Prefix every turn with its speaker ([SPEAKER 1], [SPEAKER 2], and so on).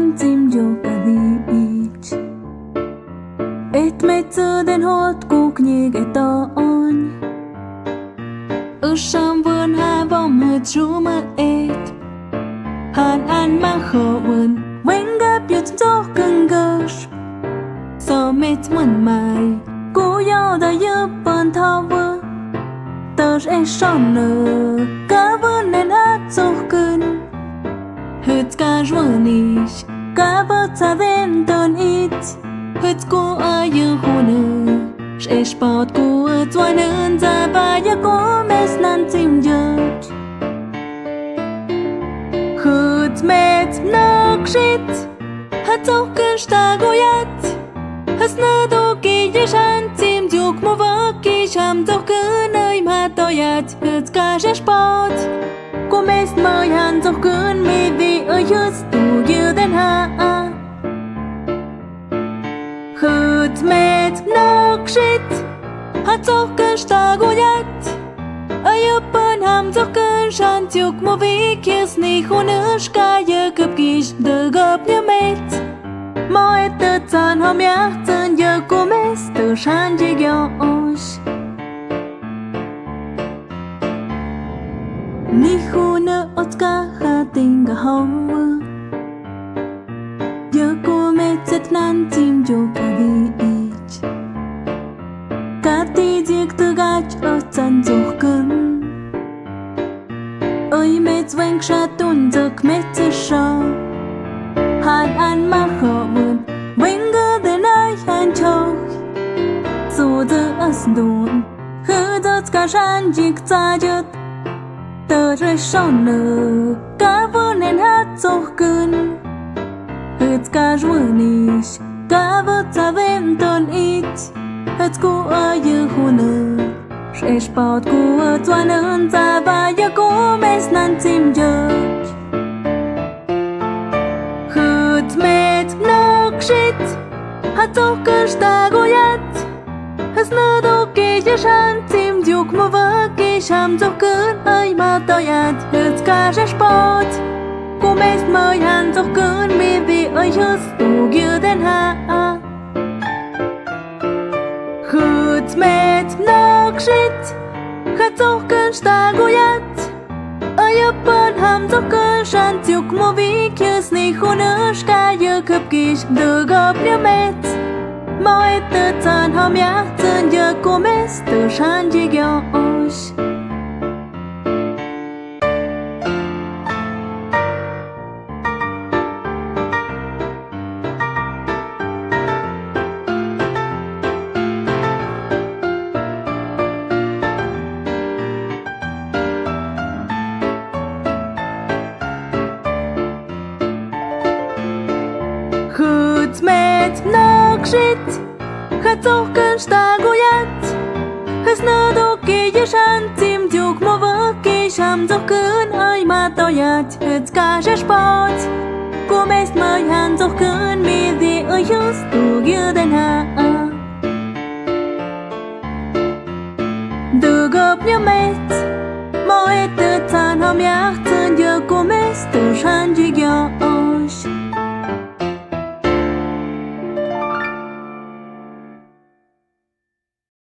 [SPEAKER 1] nan chim vô cả beach et mê chư đến hốt cuộc nhị cái tôn ở sam vườn hà vòng hơi chú mà et hàn an mà khổ vườn when gặp yêu cho cưng gớt so mệt mẩn mày cố yêu đã yêu bận thao vơ tớ sẽ son nở cá vườn nên hát cho cưng hết cả ruột cá vợ ta đến đơn ít hết cô ai yêu cô nở sẽ sport cô ở toan hơn ra và yêu cô mệt nan chim giật hết mệt nấc shit hết cho cơn ta goyat hết nơ đôi kỳ như san chim dục mơ vỡ kỳ chăm cho cứ nơi mà tôi yat hết cả sport cô mệt mơ hàn cho cứ mi đi ở dưới tù như đến ha hết mệt nấc shit hết cho cơn ta goyat ai ở bên ham cho cơn san dục mơ vi kia sni khôn nước cả giờ cướp kỳ đỡ gặp như mệt mọi tự chọn hôm nhá chân giờ cô mệt từ san chỉ gió ni khôn nước cả hà tình cả hậu giờ cô mệt rất nan chim vô cả beach cả tí giết từ gach ở chân dục cơn ơi mệt vang sa tuôn giấc mệt chưa sao hàn an mà khổ buồn vĩnh gỡ đến nơi hàn châu dù giờ ở đồn hư giật cả san giết ra giật tờ rơi son nở cá vươn nên hát dấu cơn hết cả ruột nish cá vớt ra vem tôn ít hết cô ở như khu nở sẽ sport cô ở toan hơn ra và giờ cô mệt nan chim giật hết mệt nấc shit hết cho cơn ta goyat hết nơ đôi kỳ như san chim dục mơ vỡ kỳ chăm cho cơn ai mà tôi yat hết cả sport cô mệt mơ hàn cho cơn mi vì ở dưới tù như đến ha hết mệt nấc shit hết cho cơn ta goyat ai ở bên ham cho cơn san dục mơ vi kia sni khôn nước cả giờ cướp kỳ đỡ gặp như mệt mọi tự chọn hôm nhá chân giờ cô mệt từ san chỉ gió hết mệt nấc shit hết cho cơn ta goyat hết nơ đôi kỳ như san chim dục mơ vỡ kỳ chăm cho cơn ai mà tôi yat hết cả sport cô mệt mơ hàn cho cơn mi đi ở dưới tù như đến ha đỡ gặp như mệt mọi tự chọn hôm nhá